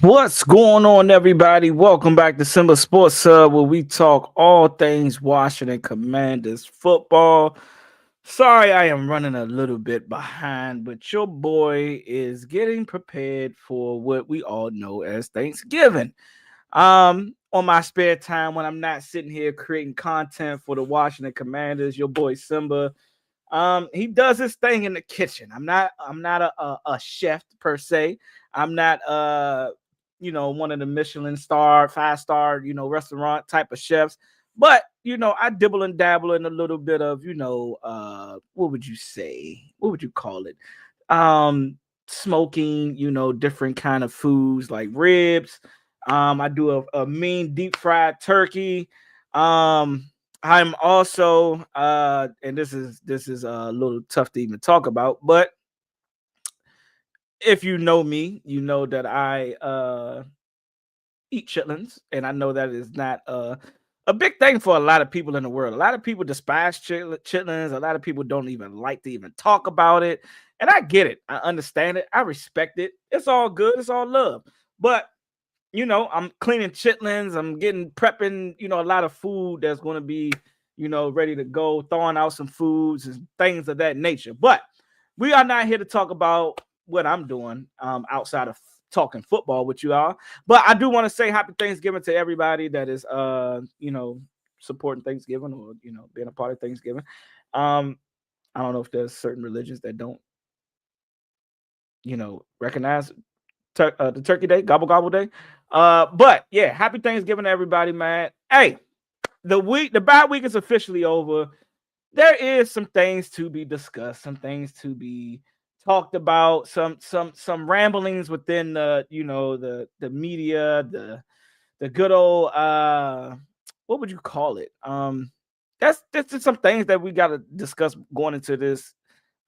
What's going on, everybody? Welcome back to Simba Sports Hub, where we talk all things Washington Commanders football. Sorry, I am running a little bit behind, but your boy is getting prepared for what we all know as Thanksgiving. On my spare time when I'm not sitting here creating content for the Washington Commanders, your boy Simba, he does his thing in the kitchen. I'm not a chef per se. I'm not one of the Michelin star, 5-star, restaurant type of chefs. But I dibble and dabble in a little bit of, what would you say? What would you call it? Smoking, different kind of foods like ribs. I do a mean deep fried turkey. I'm also and this is a little tough to even talk about, but if you know me, you know that I eat chitlins, and I know that is not a big thing for a lot of people in the world. A lot of people despise chitlins. A lot of people don't even like to even talk about it, and I get it. I understand it. I respect it. It's all good. It's all love. But I'm cleaning chitlins. I'm getting prepping, a lot of food that's going to be, ready to go, thawing out some foods and things of that nature. But we are not here to talk about what I'm doing outside of talking football with you all. But I do want to say happy Thanksgiving to everybody that is, supporting Thanksgiving or, being a part of Thanksgiving. I don't know if there's certain religions that don't, recognize the Turkey Day, Gobble Gobble Day. But yeah, happy Thanksgiving to everybody, man. Hey, the bye week is officially over. There is some things to be discussed, some things to be talked about, some ramblings within the media, the good old what would you call it? That's just some things that we got to discuss going into this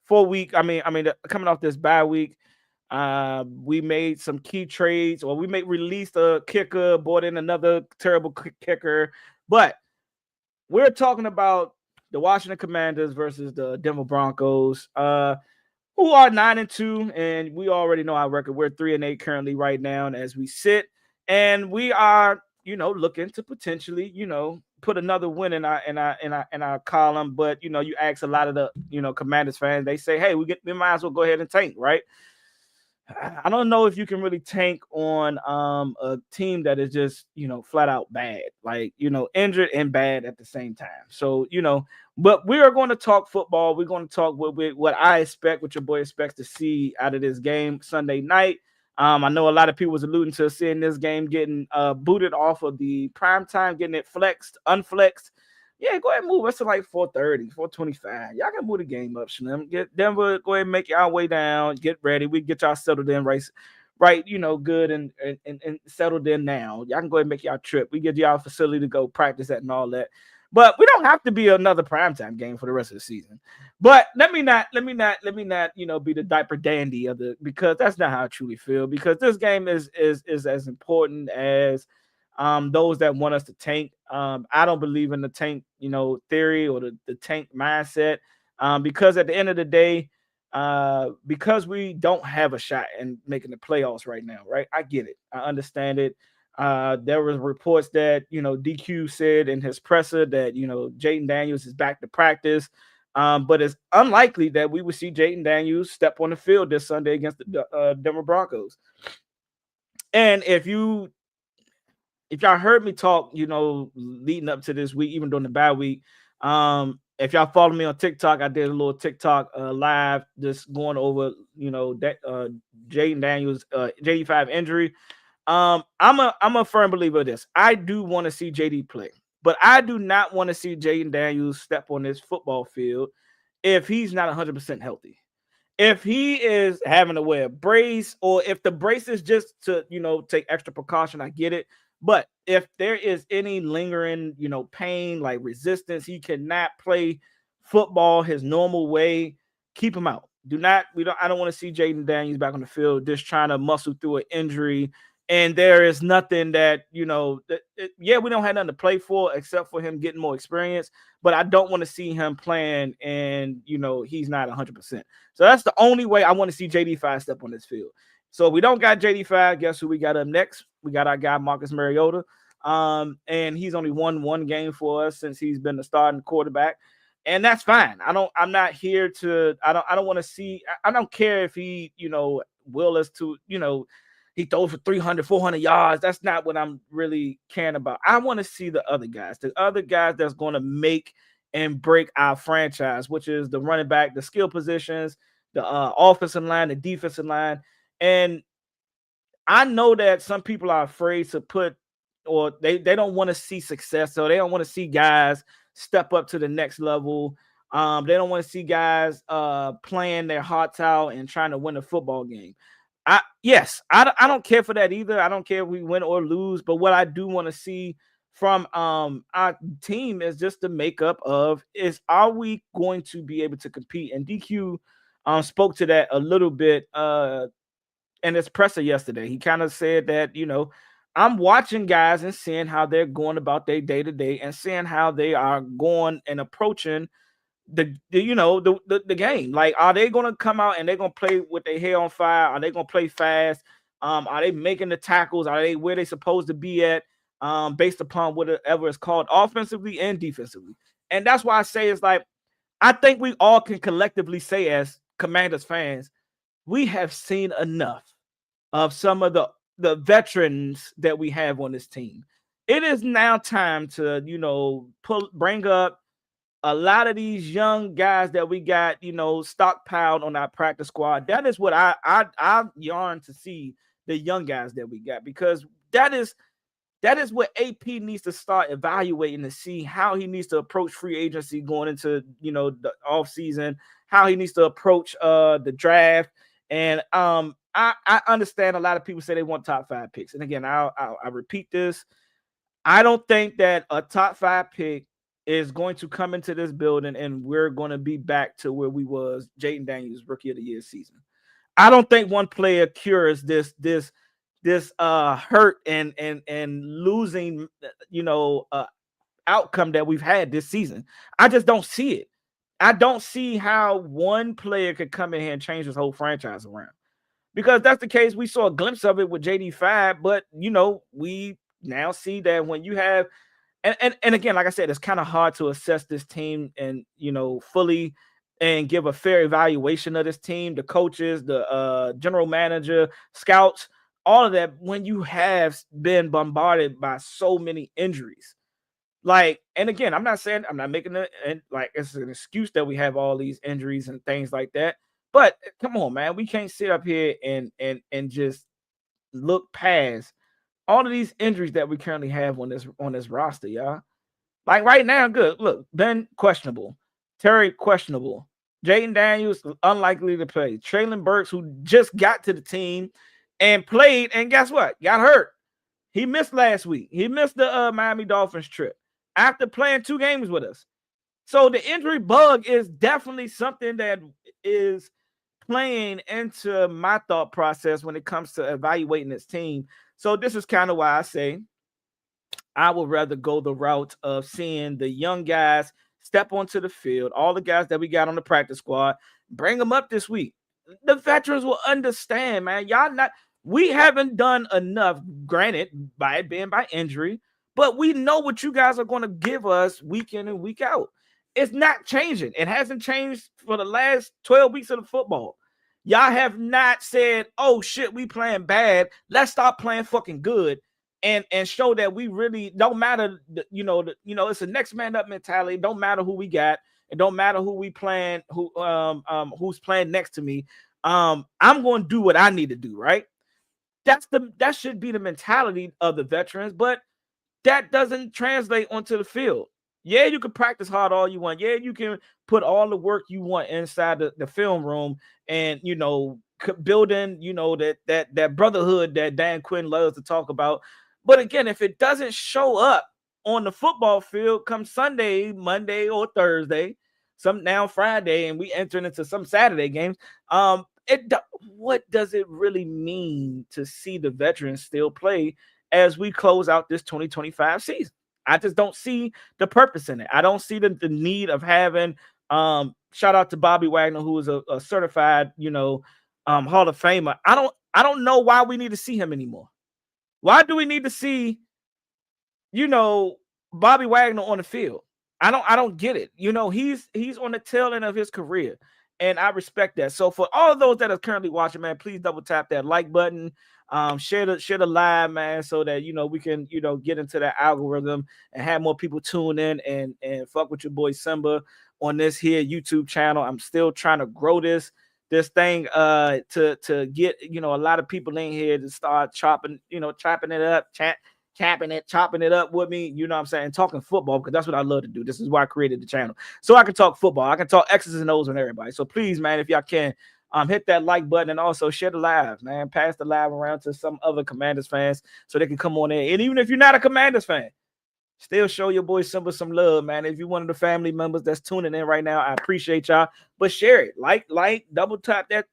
4 week. Coming off this bye week. We made some key trades, or we made released a kicker, bought in another terrible kicker. But we're talking about the Washington Commanders versus the Denver Broncos, who are 9-2, and we already know our record. We're 3-8 currently right now, and as we sit, and we are, looking to potentially, put another win in our column. But you ask a lot of the Commanders fans, they say, hey, we might as well go ahead and tank, right? I don't know if you can really tank on a team that is just flat out bad, like injured and bad at the same time. So but we are going to talk football. We're going to talk what I expect, what your boy expects to see out of this game Sunday night. I know a lot of people was alluding to seeing this game getting booted off of the prime time, getting it flexed, unflexed. Yeah, go ahead and move us to like 4:30, 4:25. Y'all can move the game up, Slim. Get Denver, go ahead and make y'all way down. Get ready. We get y'all settled in right, good and settled in now. Y'all can go ahead and make y'all trip. We get y'all a facility to go practice at and all that. But we don't have to be another primetime game for the rest of the season. But let me not, be the diaper dandy of the, because that's not how I truly feel. Because this game is as important as those that want us to tank. I don't believe in the tank, theory, or the tank mindset. Because at the end of the day, because we don't have a shot in making the playoffs right now, right? I get it. I understand it. There was reports that, DQ said in his presser that, Jayden Daniels is back to practice. But it's unlikely that we would see Jayden Daniels step on the field this Sunday against the Denver Broncos. And if y'all heard me talk, leading up to this week, even during the bye week, if y'all follow me on TikTok, I did a little TikTok live just going over, that Jayden Daniels JD5 injury. I'm a firm believer of this. I do want to see JD play, but I do not want to see Jayden Daniels step on this football field if he's not 100% healthy. If he is having to wear a brace, or if the brace is just to, take extra precaution, I get it. But if there is any lingering, pain, like resistance, he cannot play football his normal way. Keep him out. I don't want to see Jayden Daniels back on the field just trying to muscle through an injury. And there is nothing that, yeah, we don't have nothing to play for except for him getting more experience. But I don't want to see him playing and, he's not 100%. So that's the only way I want to see JD5 step on this field. So we don't got JD5. Guess who we got up next? We got our guy Marcus Mariota. And he's only won one game for us since he's been the starting quarterback. And that's fine. I'm not here to, I don't want to see, I don't care if he, will us to, he throws for 300, 400 yards. That's not what I'm really caring about. I want to see the other guys that's going to make and break our franchise, which is the running back, the skill positions, the offensive line, the defensive line. And I know that some people are afraid to put, or they don't want to see success. So they don't want to see guys step up to the next level. They don't want to see guys playing their hearts out and trying to win a football game. I don't care for that either. I don't care if we win or lose. But what I do want to see from our team is just the makeup of are we going to be able to compete? And DQ spoke to that a little bit in his presser yesterday. He kind of said that, I'm watching guys and seeing how they're going about their day to day and seeing how they are going and approaching the game. Like, are they going to come out and they're going to play with their hair on fire? Are they going to play fast? Are they making the tackles? Are they where they supposed to be at? Based upon whatever it's called, offensively and defensively. And that's why I say it's like, I think we all can collectively say as Commanders fans, we have seen enough of some of the veterans that we have on this team. It is now time to, bring up a lot of these young guys that we got, stockpiled on our practice squad. That is what I yearn to see, the young guys that we got, because that is what AP needs to start evaluating to see how he needs to approach free agency going into, the off season, how he needs to approach the draft. And I understand a lot of people say they want top 5 picks. And again, I repeat this. I don't think that a top 5 pick is going to come into this building and we're going to be back to where we was Jayden Daniels Rookie of the Year season. I don't think one player cures this hurt and losing, outcome that we've had this season. I just don't see it. I don't see how one player could come in here and change this whole franchise around. Because that's the case. We saw a glimpse of it with JD5, but we now see that when you have, and again, like I said, it's kind of hard to assess this team and fully and give a fair evaluation of this team, the coaches, the general manager, scouts, all of that, when you have been bombarded by so many injuries. Like, and again, I'm not making it like it's an excuse that we have all these injuries and things like that. But come on, man, we can't sit up here and just look past all of these injuries that we currently have on this roster, y'all. Like right now, good. Look, Ben questionable, Terry questionable, Jayden Daniels unlikely to play, Traylon Burks, who just got to the team and played, and guess what? Got hurt. He missed last week. He missed the Miami Dolphins trip after playing 2 games with us. So the injury bug is definitely something that is playing into my thought process when it comes to evaluating this team. So this is kind of why I say I would rather go the route of seeing the young guys step onto the field, all the guys that we got on the practice squad, bring them up this week. The veterans will understand, man. We haven't done enough, granted, by it being by injury, but we know what you guys are going to give us week in and week out. It's not changing. It hasn't changed for the last 12 weeks of the football. Y'all have not said, oh shit, we playing bad. Let's stop playing fucking good and show that we really don't matter. It's a next man up mentality. It don't matter who we got. It don't matter who we playing, who's playing next to me. I'm going to do what I need to do, right? That should be the mentality of the veterans, but that doesn't translate onto the field. Yeah, you can practice hard all you want. Yeah, you can put all the work you want inside the film room and, building, that brotherhood that Dan Quinn loves to talk about. But again, if it doesn't show up on the football field come Sunday, Monday, or Thursday, some now Friday, and we entering into some Saturday games, what does it really mean to see the veterans still play as we close out this 2025 season? I just don't see the purpose in it. I don't see the need of having shout out to Bobby Wagner, who is a certified, Hall of Famer. I I don't know why we need to see him anymore. Why do we need to see, Bobby Wagner on the field? I don't get it. He's on the tail end of his career, and I respect that. So for all of those that are currently watching, man, please double tap that like button. Share the live, man, so that we can get into that algorithm and have more people tune in and fuck with your boy Simba on this here YouTube channel. I'm still trying to grow this thing to get a lot of people in here to start chopping it up, chopping it up with me, what I'm saying, talking football, because that's what I love to do. This is why I created the channel, so I can talk football. I can talk X's and O's with everybody. So please, man, if y'all can, hit that like button, and also share the live, man. Pass the live around to some other Commanders fans so they can come on in. And even if you're not a Commanders fan, still show your boy Simba some love, man. If you're one of the family members that's tuning in right now, I appreciate y'all. But share it, like, double tap that,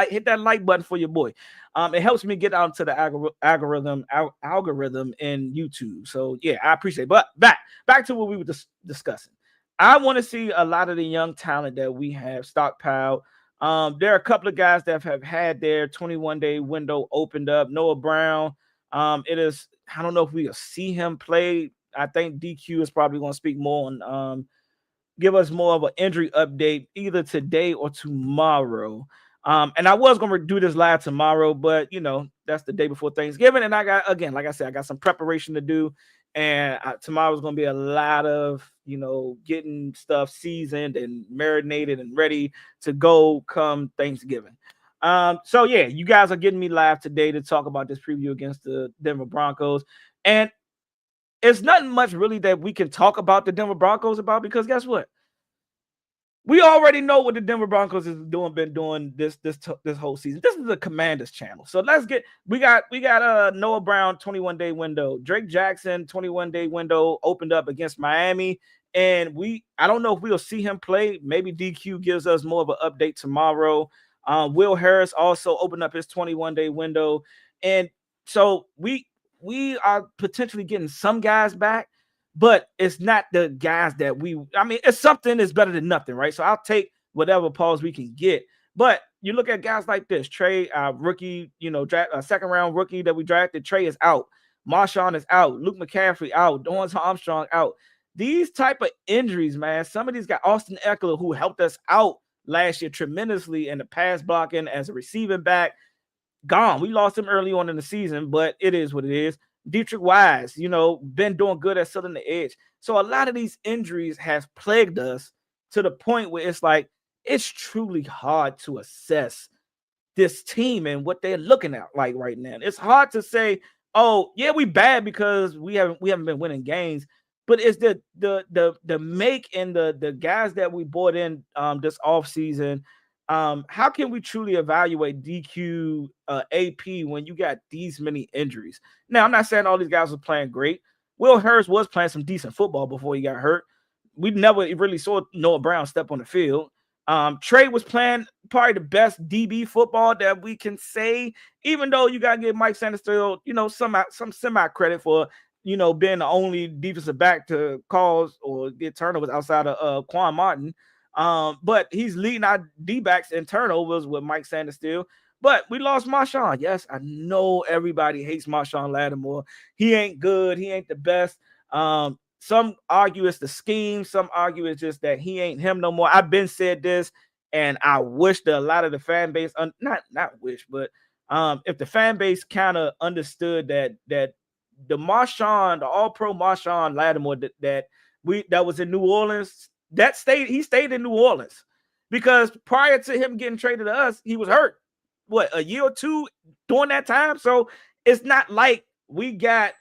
hit that like button for your boy. It helps me get out to the algorithm in YouTube. So yeah, I appreciate it. But back to what we were discussing. I want to see a lot of the young talent that we have stockpiled. There are a couple of guys that have had their 21-day window opened up. Noah Brown. I don't know if we'll see him play. I think DQ is probably going to speak more on give us more of an injury update either today or tomorrow. And I was going to do this live tomorrow, but that's the day before Thanksgiving, and I got, again, like I said, I got some preparation to do, and tomorrow is going to be a lot of getting stuff seasoned and marinated and ready to go come Thanksgiving. So yeah, you guys are getting me live today to talk about this preview against the Denver Broncos, and it's nothing much really that we can talk about the Denver Broncos about, because guess what? We already know what the Denver Broncos been doing this whole season. This is the Commanders channel. So we got Noah Brown 21-day window. Drake Jackson 21-day window opened up against Miami. And I don't know if we'll see him play. Maybe DQ gives us more of an update tomorrow. Will Harris also opened up his 21-day window. And so we are potentially getting some guys back, but it's not the guys that it's something that's better than nothing, right? So I'll take whatever pause we can get. But you look at guys like this, Trey, rookie, second round rookie that we drafted. Trey is out. Marshawn is out. Luke McCaffrey out. Dorrance Armstrong out. These type of injuries, man, some of these guys, Austin Eckler, who helped us out last year tremendously in the pass blocking as a receiving back, gone. We lost him early on in the season, but it is what it is. Dietrich Wise, been doing good at filling the edge. So a lot of these injuries have plagued us to the point where it's truly hard to assess this team and what they're looking at like right now. It's hard to say, oh yeah, we bad because we haven't been winning games. But it's the make and the guys that we brought in this offseason. How can we truly evaluate DQ AP when you got these many injuries? Now, I'm not saying all these guys were playing great. Will Harris was playing some decent football before he got hurt. We never really saw Noah Brown step on the field. Trey was playing probably the best DB football that we can say, even though you got to give Mike Sanders some semi credit for being the only defensive back to cause or get turnovers outside of Quan Martin. But he's leading our D-backs in turnovers with Mike Sanders still. But we lost Marshawn. Yes, I know everybody hates Marshawn Lattimore. He ain't good. He ain't the best. Some argue it's the scheme. Some argue it's just that he ain't him no more. I've been said this, and I wish that a lot of the fan base, not wish, but if the fan base kind of understood that the Marshawn, the All-Pro Marshawn Lattimore that was in New Orleans, he stayed in New Orleans, because prior to him getting traded to us, he was hurt. What, a year or two during that time? So it's not like we got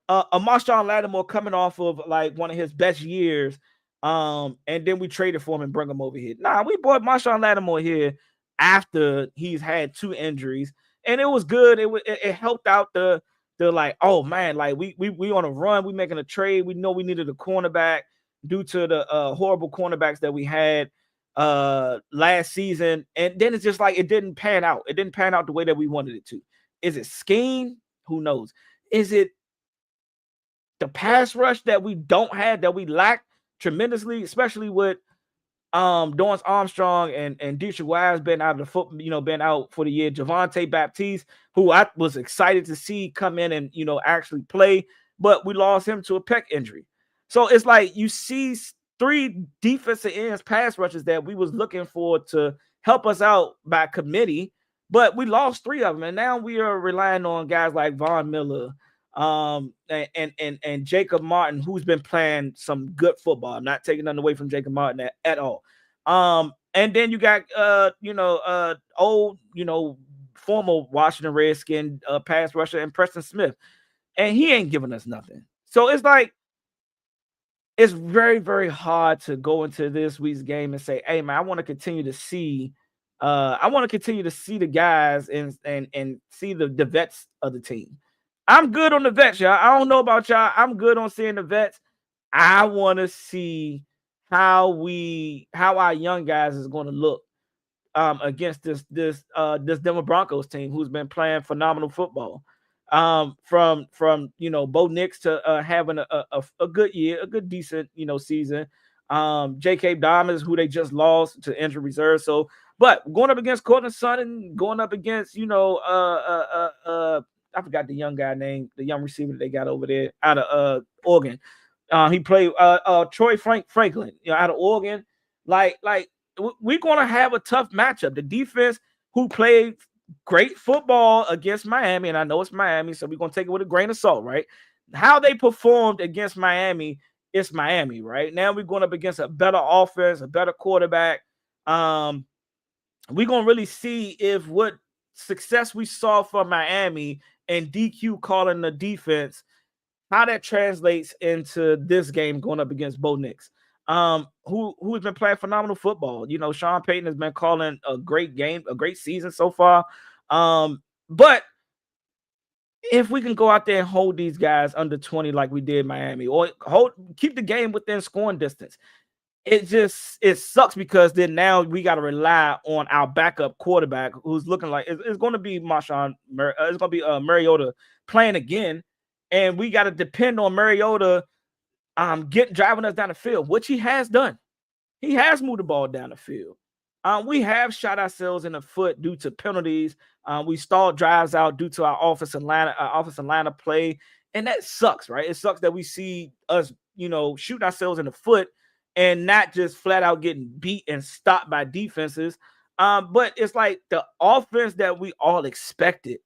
a Marshawn Lattimore coming off of like one of his best years, and then we traded for him and bring him over here. Nah, we brought Marshawn Lattimore here after he's had 2 injuries, and it was good. It helped out the like, oh man, like we on a run, we making a trade. We know we needed a cornerback due to the horrible cornerbacks that we had last season, and then it's just like it didn't pan out. It didn't pan out the way that we wanted it to. Is it scheme? Who knows? Is it the pass rush that we don't have, that we lack tremendously, especially with Dorrance Armstrong and Dietrich Wise been out of the foot, been out for the year. Javante Baptiste, who I was excited to see come in and actually play, but we lost him to a pec injury. So it's like you see 3 defensive ends, pass rushers that we was looking for to help us out by committee, but we lost 3 of them, and now we are relying on guys like Von Miller, and Jacob Martin, who's been playing some good football. I'm not taking nothing away from Jacob Martin at all. And then you got old, former Washington Redskin pass rusher and Preston Smith, and he ain't giving us nothing. So it's like it's very, very hard to go into this week's game and say, hey man, I want to continue to see the guys and see the vets of the team. I'm good on the vets, y'all. I don't know about y'all. I'm good on seeing the vets. I want to see how our young guys is going to look against this Denver Broncos team who's been playing phenomenal football. From Bo Nix to having a good year, a good decent season. J.K. Diamonds, who they just lost to injury reserve. So, but going up against Cortland Sutton, going up against I forgot the young guy name, the young receiver that they got over there out of Oregon. He played Troy Franklin, out of Oregon. Like we're gonna have a tough matchup. The defense, who played great football against Miami, and I know it's Miami, so we're gonna take it with a grain of salt, right? How they performed against Miami, it's Miami, right? Now we're going up against a better offense, a better quarterback. We're gonna really see if what success we saw for Miami and DQ calling the defense, how that translates into this game going up against Bo Nix, who has been playing phenomenal football. Sean Payton has been calling a great game, a great season so far. But if we can go out there and hold these guys under 20 like we did Miami, or keep the game within scoring distance, it sucks because then now we got to rely on our backup quarterback who's looking like it's going to be it's going to be Mariota playing again, and we got to depend on Mariota driving us down the field, which he has done. He has moved the ball down the field. We have shot ourselves in the foot due to penalties. We stalled drives out due to our offensive line play, and that sucks, right? It sucks that we see us, shooting ourselves in the foot and not just flat out getting beat and stopped by defenses. But it's like the offense that we all expected.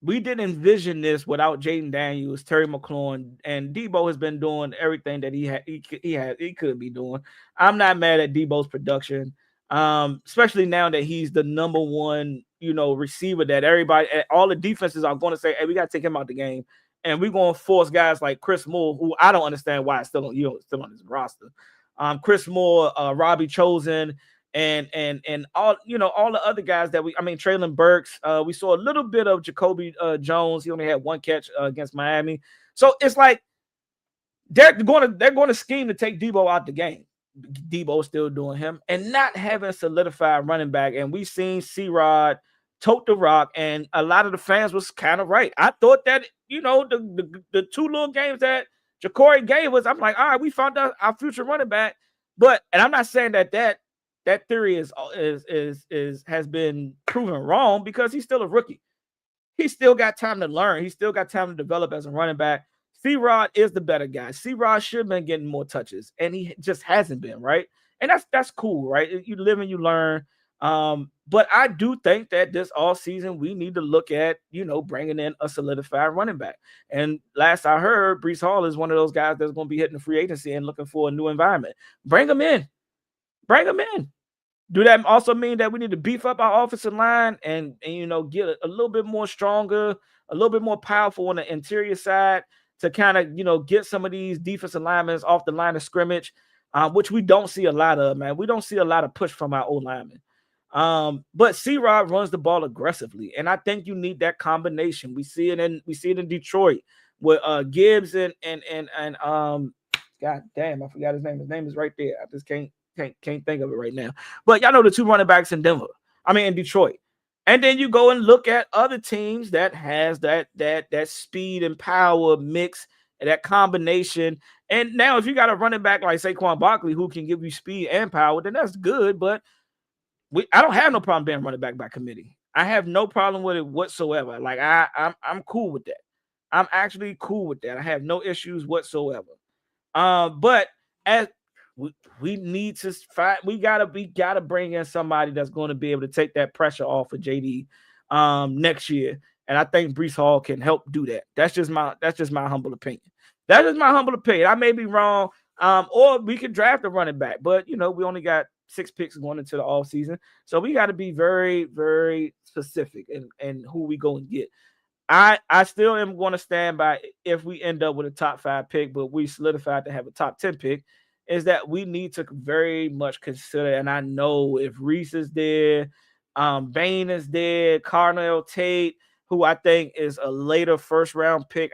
We didn't envision this without Jayden Daniels, Terry McLaurin, and Debo has been doing everything that he could be doing. I'm not mad at Debo's production, especially now that he's the number one, receiver that all the defenses are going to say, hey, we got to take him out the game. And we're going to force guys like Chris Moore, who I don't understand why it's still on his roster. Chris Moore, Robbie Chosen, and all all the other guys that Traylon Burks. We saw a little bit of Jacoby Jones. He only had 1 catch against Miami. So it's like they're going to scheme to take Debo out the game. Debo still doing him and not having a solidified running back. And we've seen C-Rod tote the rock, and a lot of the fans was kind of right. I thought that the 2 little games that Ja'Cory gave us, I'm like, all right, we found out our future running back. But and I'm not saying that theory has been proven wrong, because he's still a rookie. He still got time to learn. He still got time to develop as a running back. C-Rod is the better guy. C-Rod should have been getting more touches, and he just hasn't been, right? And that's cool, right? You live and you learn. But I do think that this offseason we need to look at, bringing in a solidified running back. And last I heard, Breece Hall is one of those guys that's going to be hitting the free agency and looking for a new environment. Bring him in. Do that also mean that we need to beef up our offensive line and get a little bit more stronger, a little bit more powerful on the interior side to kind of, get some of these defensive linemen off the line of scrimmage, which we don't see a lot of, man. We don't see a lot of push from our O-linemen. But C-Rod runs the ball aggressively, and I think you need that combination. We see it in Detroit with Gibbs and God damn, I forgot his name. His name is right there. I just can't think of it right now. But y'all know the 2 running backs in Detroit. And then you go and look at other teams that has that speed and power mix that combination. And now if you got a running back like Saquon Barkley who can give you speed and power, then that's good. But I don't have no problem being running back by committee. I have no problem with it whatsoever. Like I'm cool with that. I'm actually cool with that. I have no issues whatsoever. But as we need to find, we gotta bring in somebody that's going to be able to take that pressure off of JD next year. And I think Breece Hall can help do that. That's just my humble opinion. That is my humble opinion. I may be wrong. Or we could draft a running back, but we only got 6 picks going into the off season. So we got to be very, very specific in who we go and get. I still am going to stand by if we end up with a top 5 pick, but we solidified to have a top 10 pick, is that we need to very much consider. And I know if Reese is there, Bain is there, Carnell Tate, who I think is a later first round pick.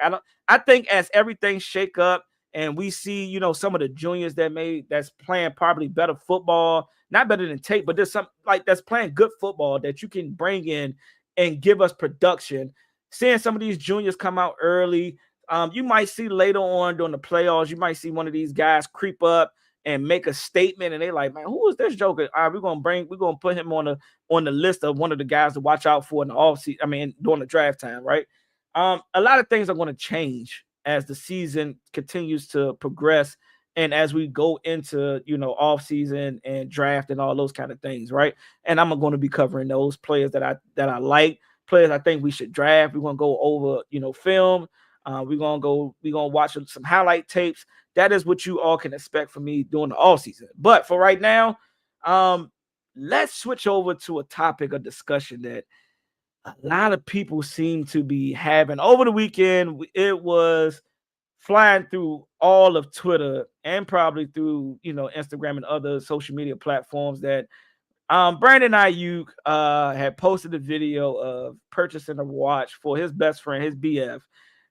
I think as everything shake up and we see, some of the juniors that's playing probably better football, not better than Tate, but there's some that's playing good football that you can bring in and give us production. Seeing some of these juniors come out early, you might see later on during the playoffs, you might see one of these guys creep up and make a statement, and they're like, "Man, who is this joker? All right, we're gonna put him on the list of one of the guys to watch out for in the offseason. I mean, during the draft time, right?" A lot of things are going to change as the season continues to progress, and as we go into off season and draft and all those kind of things, right? And I'm going to be covering those players that I like. Players I think we should draft. We're gonna go over, film. We're gonna watch some highlight tapes. That is what you all can expect from me during the off season. But for right now, let's switch over to a topic of discussion that a lot of people seem to be having over the weekend. It was flying through all of Twitter and probably through Instagram and other social media platforms that Brandon Ayuk had posted a video of purchasing a watch for his best friend, his BF,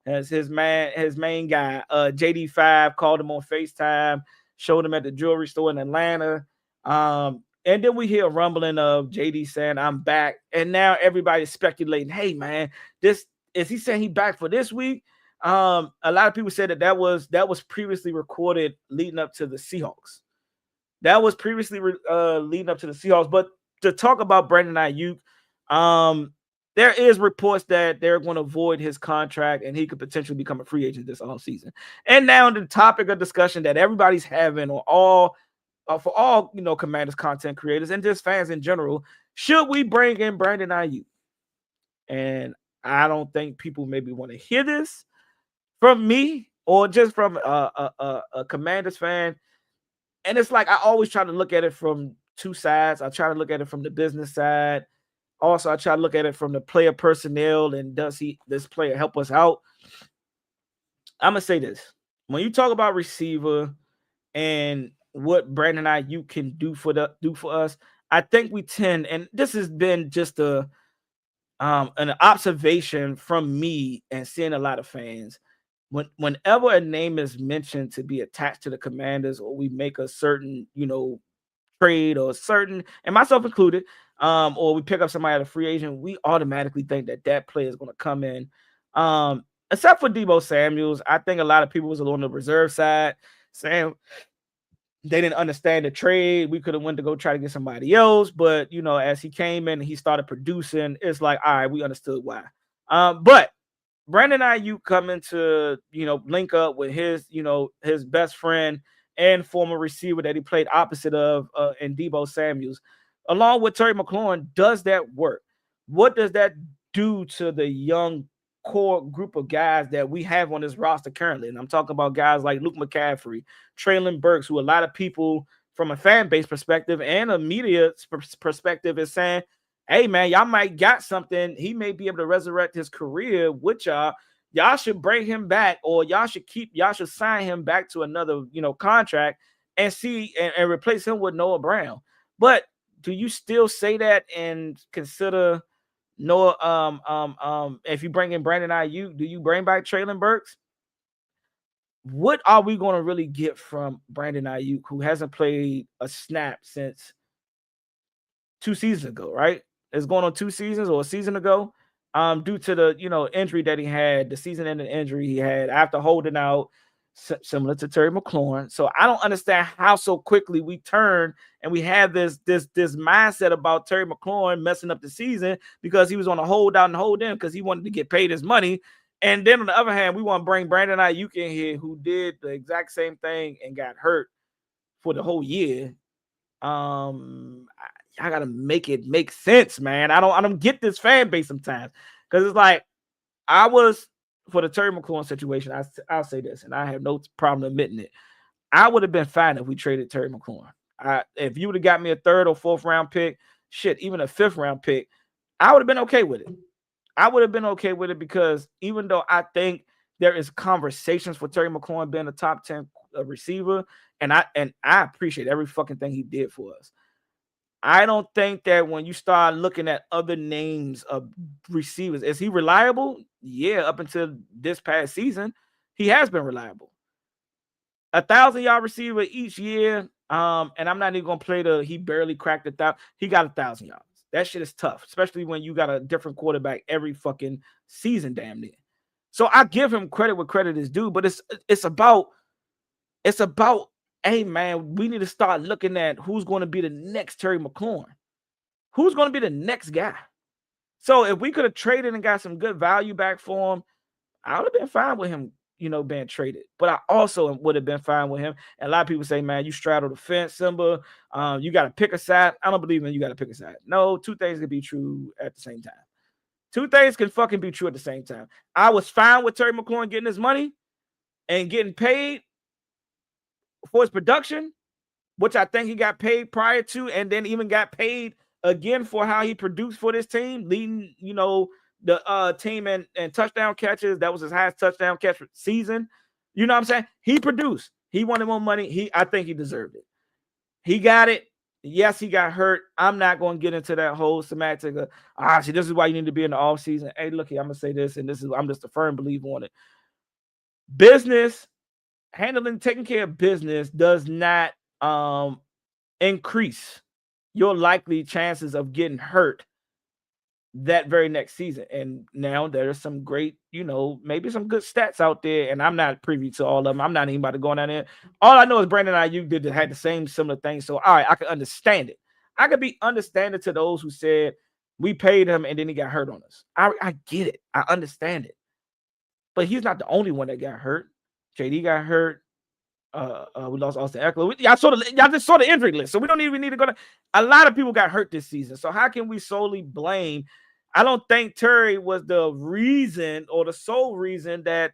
as his main guy. JD5 called him on FaceTime, showed him at the jewelry store in Atlanta. And then we hear a rumbling of JD saying, "I'm back." And now everybody's speculating, "Hey man, is he saying he back for this week?" A lot of people said that was previously recorded leading up to the Seahawks. That was previously leading up to the Seahawks. But to talk about Brandon Ayuk, there is reports that they're going to void his contract and he could potentially become a free agent this offseason. And now the topic of discussion that everybody's having for all Commanders content creators and just fans in general, should we bring in Brandon Ayuk? And I don't think people maybe want to hear this from me or just from a Commanders fan. And it's like I always try to look at it from two sides. I try to look at it from the business side. Also, I try to look at it from the player personnel and does this player help us out? I'm gonna say this: when you talk about receiver and what Brandon Ayuk can do for us, I think we tend, and this has been just an observation from me and seeing a lot of fans. Whenever a name is mentioned to be attached to the Commanders, or we make a certain, trade or certain, and myself included, or we pick up somebody at a free agent, we automatically think that player is going to come in. Except for Deebo Samuels, I think a lot of people was on the reserve side saying they didn't understand the trade. We could have went to go try to get somebody else, but as he came in and he started producing, it's like, all right, we understood why. But Brandon Ayuk coming to, link up with his best friend and former receiver that he played opposite of in Deebo Samuels, along with Terry McLaurin, does that work? What does that do to the young core group of guys that we have on this roster currently? And I'm talking about guys like Luke McCaffrey, Treylon Burks, who a lot of people from a fan base perspective and a media perspective is saying, hey man, y'all might got something. He may be able to resurrect his career with y'all. Y'all should bring him back, or y'all should sign him back to another, contract and see and replace him with Noah Brown. But do you still say that and consider Noah? If you bring in Brandon Ayuk, do you bring back Treylon Burks? What are we going to really get from Brandon Ayuk, who hasn't played a snap since 2 seasons ago, right? It's going on 2 seasons or a season ago. due to the injury that he had, the season-ending injury he had after holding out, similar to Terry McLaurin. So I don't understand how so quickly we turn and we have this mindset about Terry McLaurin messing up the season because he was on a hold out and hold in because he wanted to get paid his money. And then on the other hand, we want to bring Brandon Ayuk in here, who did the exact same thing and got hurt for the whole year. I gotta make it make sense, man. I don't get this fan base sometimes because it's like I was for the Terry McLaurin situation. I'll say this, and I have no problem admitting it. I would have been fine if we traded Terry McLaurin. If you would have got me a 3rd or 4th round pick, shit, even a 5th round pick, I would have been okay with it. I would have been okay with it because even though I think there is conversations for Terry McLaurin being a top 10 receiver, and I appreciate every fucking thing he did for us. I don't think that when you start looking at other names of receivers, is he reliable? Yeah, up until this past season, he has been reliable. 1,000-yard receiver each year. And I'm not even gonna play he barely cracked 1,000. He got 1,000 yards. That shit is tough, especially when you got a different quarterback every fucking season, damn near. So I give him credit where credit is due, but it's about, hey man, we need to start looking at who's going to be the next Terry McLaurin. Who's going to be the next guy? So if we could have traded and got some good value back for him, I would have been fine with him, being traded. But I also would have been fine with him. And a lot of people say, man, you straddle the fence, Simba. You got to pick a side. I don't believe in you got to pick a side. No, two things can be true at the same time. Two things can fucking be true at the same time. I was fine with Terry McLaurin getting his money and getting paid for his production, which I think he got paid prior to, and then even got paid again for how he produced for this team, leading, the team in touchdown catches. That was his highest touchdown catch season. You know what I'm saying? He produced. He wanted more money. I think he deserved it. He got it. Yes, he got hurt. I'm not going to get into that whole semantic of, see, this is why you need to be in the off season. Hey, look here, I'm going to say this, and I'm just a firm believer on it. Business, taking care of business does not increase your likely chances of getting hurt that very next season. And now there's some great, maybe some good stats out there, and I'm not privy to all of them. I'm not even about to go down there. All I know is Brandon Ayuk had the same similar thing. So, all right, I can understand it. I could be understanding to those who said we paid him and then he got hurt on us. I get it. I understand it. But he's not the only one that got hurt. JD got hurt. We lost Austin Eckler. Y'all just saw the injury list, so we don't even need to go to. A lot of people got hurt this season, so how can we solely blame? I don't think Terry was the reason or the sole reason that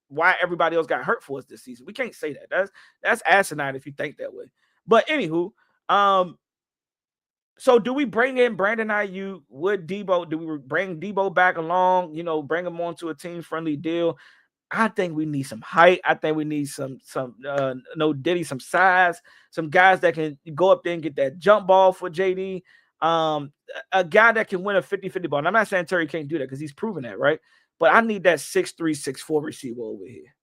why everybody else got hurt for us this season. We can't say that. That's asinine if you think that way. But anywho, so do we bring in Brandon Ayuk with Debo? Do we bring Debo back along? Bring him onto a team-friendly deal? I think we need some height. I think we need some size, some guys that can go up there and get that jump ball for JD. A guy that can win a 50-50 ball. And I'm not saying Terry can't do that because he's proven that, right? But I need that 6'3", 6'4" receiver over here.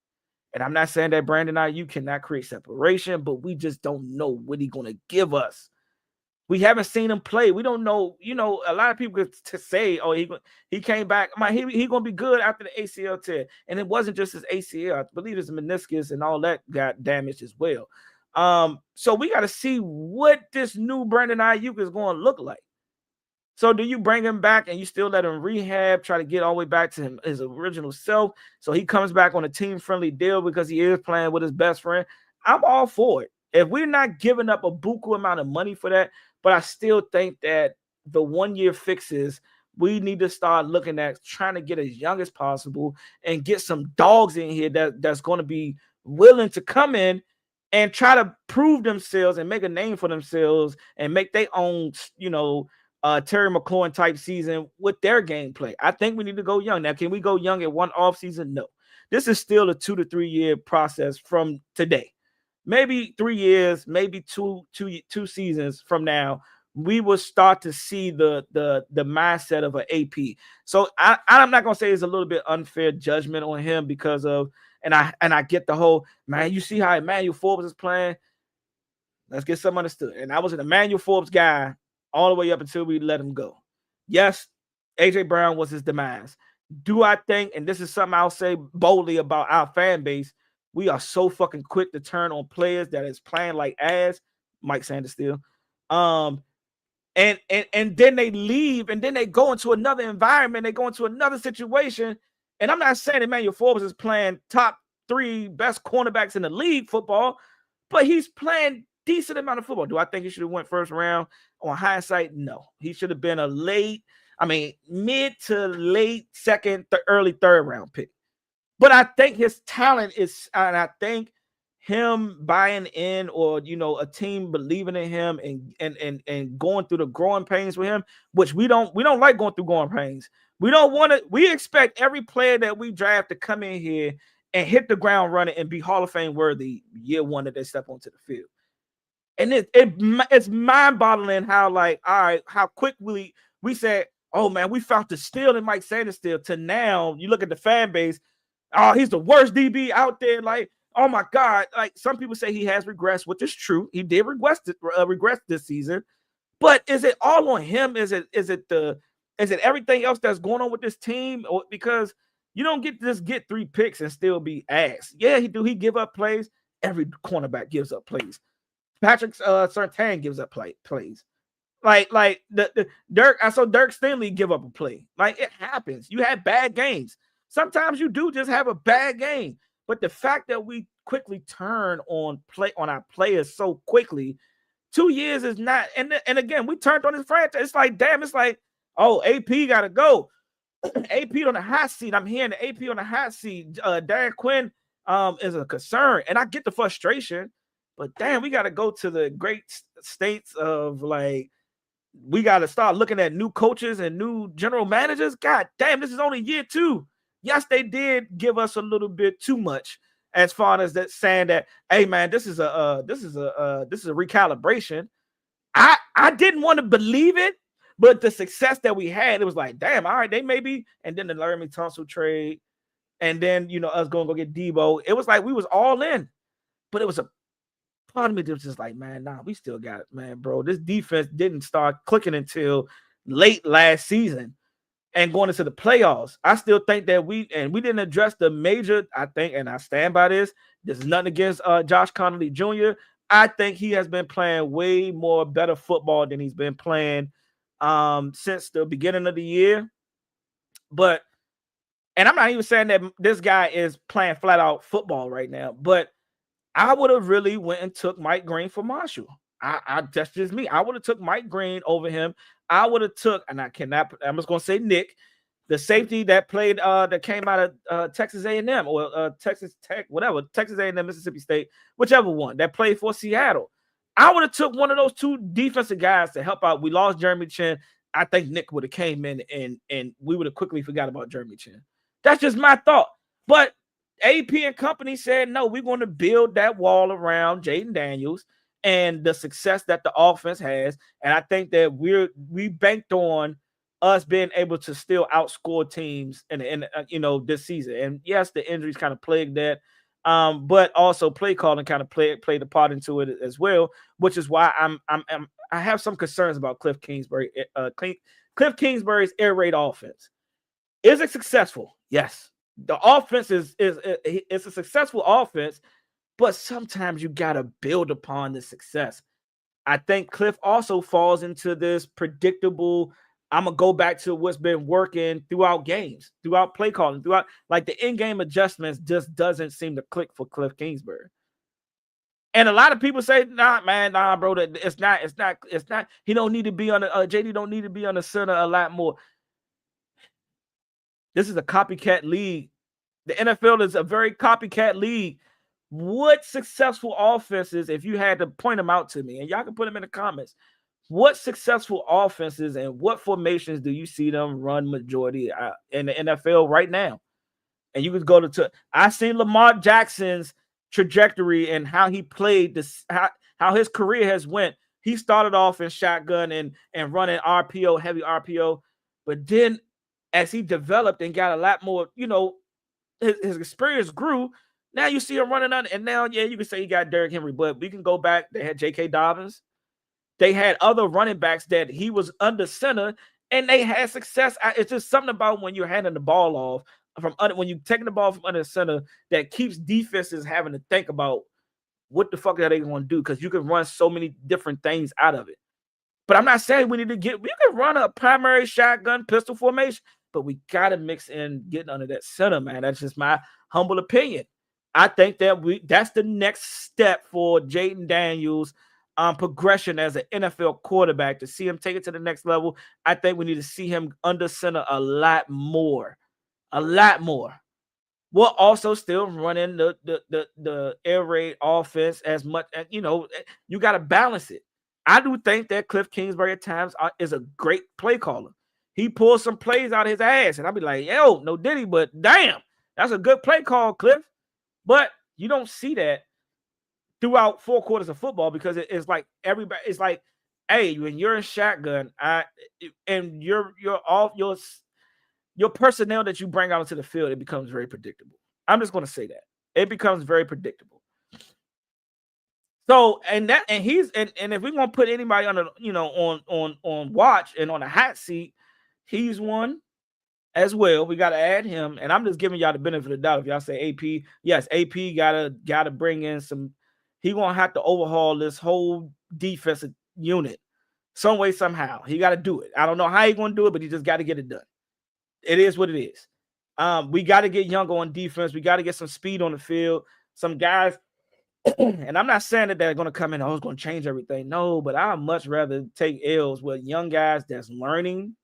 And I'm not saying that Brandon Ayuk cannot create separation, but we just don't know what he's going to give us. We haven't seen him play. We don't know. A lot of people to say, "Oh, he came back. He gonna be good after the ACL tear." And it wasn't just his ACL. I believe his meniscus and all that got damaged as well. So we got to see what this new Brandon Ayuk is going to look like. So do you bring him back and you still let him rehab, try to get all the way back to his original self, so he comes back on a team-friendly deal because he is playing with his best friend? I'm all for it. If we're not giving up a buku amount of money for that, but I still think that the 1-year fixes, we need to start looking at trying to get as young as possible and get some dogs in here that's going to be willing to come in and try to prove themselves and make a name for themselves and make their own, Terry McLaurin type season with their gameplay. I think we need to go young. Now, can we go young at one off season? No. This is still a 2 to 3 year process from today. Maybe 3 years, maybe two seasons from now, we will start to see the mindset of an AP. So I'm not gonna say it's a little bit unfair judgment on him because of, and I get the whole, man, you see how Emmanuel Forbes is playing. Let's get some understood. And I was an Emmanuel Forbes guy all the way up until we let him go. Yes, AJ Brown was his demise. Do I think, and this is something I'll say boldly about our fan base, we are so fucking quick to turn on players that is playing like ass, Mike Sanders still. And then they leave, and then they go into another environment, they go into another situation. And I'm not saying Emmanuel Forbes is playing top 3 best cornerbacks in the league football, but he's playing decent amount of football. Do I think he should have went first round? On hindsight, no. He should have been a mid to late second, early third round pick. But I think his talent is, and I think him buying in, or a team believing in him and going through the growing pains with him, which we don't like going through growing pains. We expect every player that we draft to come in here and hit the ground running and be Hall of Fame worthy year one that they step onto the field. And it's mind-boggling how, like, all right, how quick we said, oh man, we found the steal in Mike Sanders still, to now you look at the fan base, oh, he's the worst DB out there. Like, oh my God. Like, some people say he has regressed, which is true. He did regress this season. But is it all on him? Is it everything else that's going on with this team? Or because you don't get 3 picks and still be ass. Yeah, he give up plays. Every cornerback gives up plays. Patrick Surtain gives up plays. Like the Dirk, I saw Dirk Stingley give up a play. Like, it happens. You have bad games. Sometimes you do just have a bad game. But the fact that we quickly turn on our players so quickly, 2 years is not. And again, we turned on his franchise. It's like, damn, it's like, oh, AP got to go. AP on the hot seat. I'm hearing the AP on the hot seat. Dan Quinn is a concern. And I get the frustration. But damn, we got to go to the great states of, like, we got to start looking at new coaches and new general managers. God damn, this is only year 2. Yes, they did give us a little bit too much as far as that, saying that, hey man, this is a recalibration. I didn't want to believe it, but the success that we had, it was like, damn, all right, they maybe. And then the Laramie Tunsil trade, and then us going to go get Debo. It was like we was all in, but it was a part of me that was just like, man, nah, we still got it, man, bro. This defense didn't start clicking until late last season. And going into the playoffs, I still think that we didn't address the major, I think, and I stand by this. There's nothing against Josh Connolly Jr. I think he has been playing way more better football than he's been playing since the beginning of the year. But, and I'm not even saying that this guy is playing flat out football right now, but I would have really went and took Mike Green for Marshall. That's just me. I would have took Mike Green over him. I would have took, and I'm just gonna say Nick, the safety that played that came out of Texas A&M or Texas Tech, whatever, Texas A&M, Mississippi State, whichever one that played for Seattle. I would have took one of those 2 defensive guys to help out. We lost Jeremy Chin. I think Nick would have came in and we would have quickly forgot about Jeremy Chin. That's just my thought. But AP and company said, no, we're going to build that wall around Jayden Daniels and the success that the offense has. And I think that we banked on us being able to still outscore teams in this season. And yes, the injuries kind of plagued that. But also play calling kind of played a part into it as well, which is why I have some concerns about Cliff Kingsbury. Cliff Kingsbury's air raid offense. Is it successful? Yes. The offense it's a successful offense, but sometimes you got to build upon the success. I think Cliff also falls into this predictable, I'm going to go back to what's been working throughout games, throughout play calling, throughout, like, the in-game adjustments just doesn't seem to click for Cliff Kingsbury. And a lot of people say, nah, bro, that it's not. He don't need to be on the JD don't need to be on the center a lot more. This is a copycat league. The NFL is a very copycat league. What successful offenses, if you had to point them out to me, and y'all can put them in the comments, what successful offenses and what formations do you see them run majority in the NFL right now? And you could go to I seen Lamar Jackson's trajectory and how he played this, how his career has went. He started off in shotgun and running RPO, heavy RPO, but then as he developed and got a lot more, his experience grew. Now you see him running on, and now, yeah, you can say he got Derrick Henry, but we can go back. They had J.K. Dobbins. They had other running backs that he was under center, and they had success. It's just something about when you're handing the ball off when you're taking the ball from under the center that keeps defenses having to think about what the fuck are they going to do, because you can run so many different things out of it. But I'm not saying we can run a primary shotgun pistol formation, but we got to mix in getting under that center, man. That's just my humble opinion. I think that's the next step for Jayden Daniels progression as an NFL quarterback, to see him take it to the next level. I think we need to see him under center a lot more. We're also still running the air raid offense as much as, you got to balance it. I do think that Cliff Kingsbury at times is a great play caller. He pulls some plays out of his ass, and I'll be like, yo, no diddy, but damn, that's a good play call, Cliff. But you don't see that throughout 4 quarters of football, because it's like everybody, it's like, hey, when you're in shotgun, and you're off your personnel that you bring out into the field, it becomes very predictable. I'm just going to say that. It becomes very predictable. So, and if we're going to put anybody on on watch and on a hot seat, he's one as well. We got to add him, and I'm just giving y'all the benefit of the doubt. If y'all say AP, yes, AP gotta bring in some. He gonna have to overhaul this whole defensive unit some way, somehow. He got to do it. I don't know how he's gonna do it, but he just got to get it done. It is what it is. We got to get younger on defense. We got to get some speed on the field. Some guys, and I'm not saying that they're going to come in, it's going to change everything. No, but I'd much rather take L's with young guys that's learning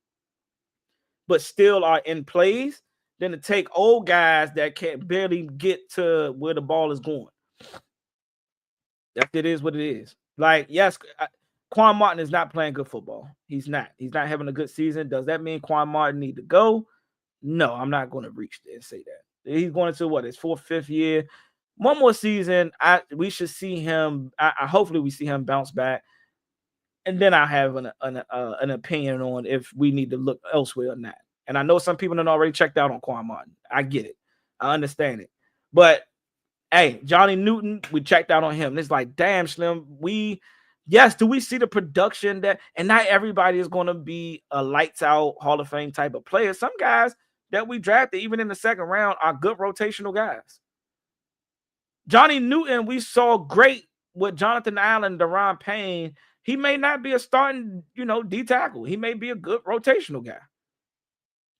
but still are in plays than to take old guys that can't barely get to where the ball is going. It is what it is. Like, yes, Quan Martin is not playing good football. He's not having a good season. Does that mean Quan Martin need to go? No, I'm not going to reach there and say that. He's going into his 4th, 5th year. One more season, we should see him. Hopefully we see him bounce back, and then I have an opinion on if we need to look elsewhere or not. And I know some people have already checked out on Quan Martin. I get it. I understand it. But hey, Johnny Newton, we checked out on him. It's like, damn, Slim. Do we see the production that? And not everybody is going to be a lights out Hall of Fame type of player. Some guys that we drafted, even in the 2nd round, are good rotational guys. Johnny Newton, we saw great with Jonathan Allen, Daron Payne. He may not be a starting, D tackle. He may be a good rotational guy.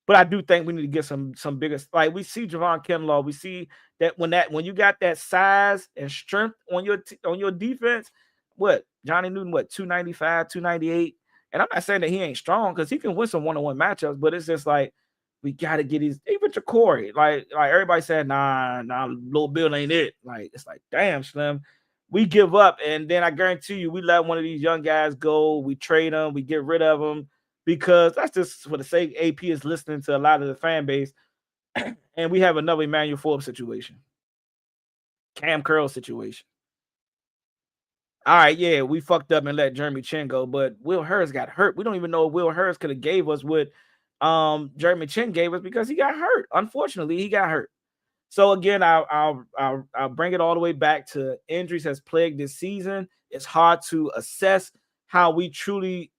But I do think we need to get some bigger. Like, we see Javon Kinlaw. We see that when you got that size and strength on your defense, Johnny Newton, 295, 298. And I'm not saying that he ain't strong, because he can win some one-on-one matchups, but it's just like, we got to get even Corey. Like everybody said, nah, Little Bill ain't it. Like, it's like, damn, Slim. We give up, and then I guarantee you, we let one of these young guys go. We trade them. We get rid of them, because that's just for the sake AP is listening to a lot of the fan base. And we have another Emmanuel Forbes situation. Cam Curl situation. All right, yeah, we fucked up and let Jeremy Chin go, but Will Hurst got hurt. We don't even know if Will Hurst could have gave us what Jeremy Chin gave us, because he got hurt. Unfortunately, he got hurt. So again, I'll bring it all the way back to injuries has plagued this season. It's hard to assess who we truly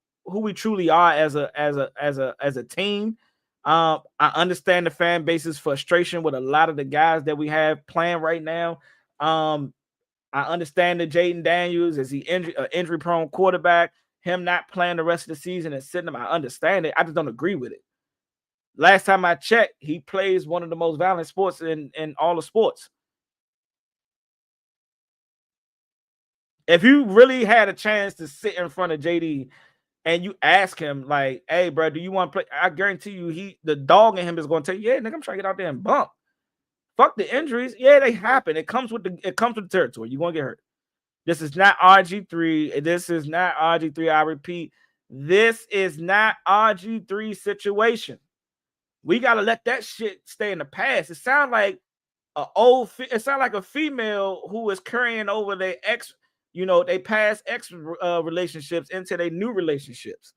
are as a team. I understand the fan base's frustration with a lot of the guys that we have playing right now. I understand that Jayden Daniels is injury prone quarterback. Him not playing the rest of the season and sitting him, I understand it. I just don't agree with it. Last time I checked, he plays one of the most violent sports in all the sports. If you really had a chance to sit in front of JD and you ask him, like, hey, bro, do you want to play? I guarantee you, the dog in him is going to tell you, yeah, nigga, I'm trying to get out there and bump. Fuck the injuries. Yeah, they happen. It comes with the territory. You're going to get hurt. This is not RG3. This is not RG3. I repeat, this is not RG3 situation. We got to let that shit stay in the past. It sounds like a female who is carrying over their ex, they past ex relationships into their new relationships.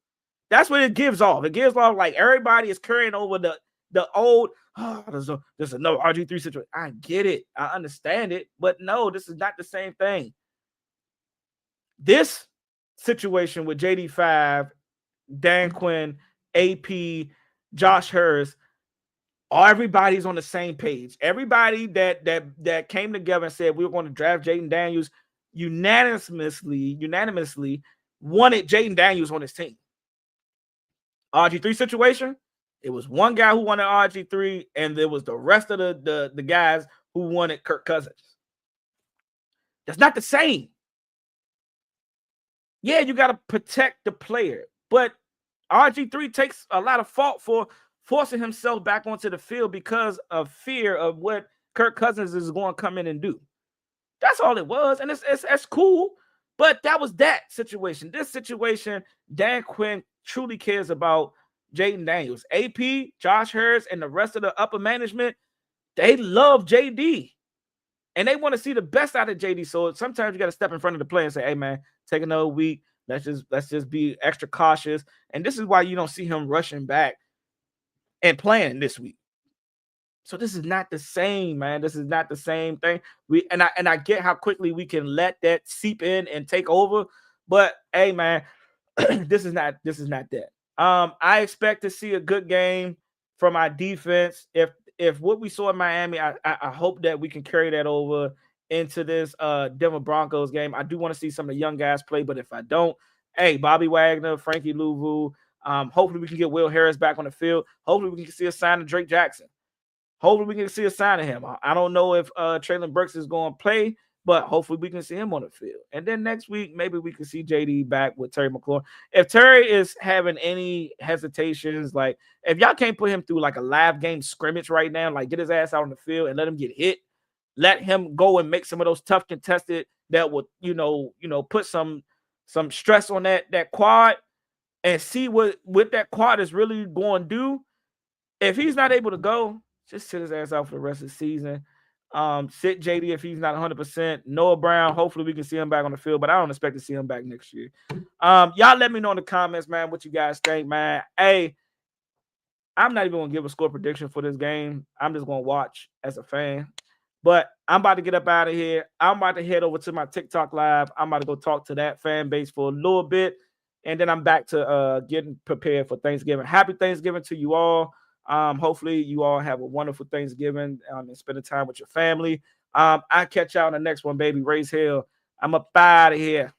That's what it gives off. It gives off like everybody is carrying over the old. There's another RG3 situation. I get it. I understand it. But no, this is not the same thing. This situation with JD5, Dan Quinn, AP, Josh Hurst, everybody's on the same page. Everybody that came together and said we were going to draft Jayden Daniels unanimously wanted Jayden Daniels on his team. RG3 situation, it was one guy who wanted RG3, and there was the rest of the guys who wanted Kirk Cousins. That's not the same. Yeah, you got to protect the player, but RG3 takes a lot of fault for forcing himself back onto the field because of fear of what Kirk Cousins is going to come in and do. That's all it was, and it's cool, but that was that situation. This situation, Dan Quinn truly cares about Jayden Daniels. AP, Josh Hurst, and the rest of the upper management, they love JD, and they want to see the best out of JD. So sometimes you got to step in front of the player and say, "Hey, man, take another week. Let's just be extra cautious." And this is why you don't see him rushing back and playing this week. So this is not the same, man. This is not the same thing. I get how quickly we can let that seep in and take over, but hey, man, this is not that. I expect to see a good game from our defense. If what we saw in Miami, I hope that we can carry that over into this Denver Broncos game. I do want to see some of the young guys play, but if I don't, hey, Bobby Wagner, Frankie Louvu, hopefully we can get Will Harris back on the field. Hopefully we can see a sign of Drake Jackson. Hopefully we can see a sign of him. I don't know if Traylon Burks is going to play, but hopefully we can see him on the field. And then next week, maybe we can see JD back with Terry McLaurin. If Terry is having any hesitations, like if y'all can't put him through like a live game scrimmage right now, like get his ass out on the field and let him get hit, let him go and make some of those tough contested that would, put some stress on that quad and see what that quad is really going to do. If he's not able to go, just sit his ass out for the rest of the season. Sit JD if he's not 100%. Noah Brown, hopefully we can see him back on the field, but I don't expect to see him back next year. Y'all let me know in the comments, man, what you guys think, man. Hey, I'm not even going to give a score prediction for this game. I'm just going to watch as a fan. But I'm about to get up out of here. I'm about to head over to my TikTok live. I'm about to go talk to that fan base for a little bit, and then I'm back to getting prepared for Thanksgiving. Happy Thanksgiving to you all. Hopefully you all have a wonderful Thanksgiving and spending time with your family. I catch y'all on the next one, baby. Raise hell. I'm up out of here.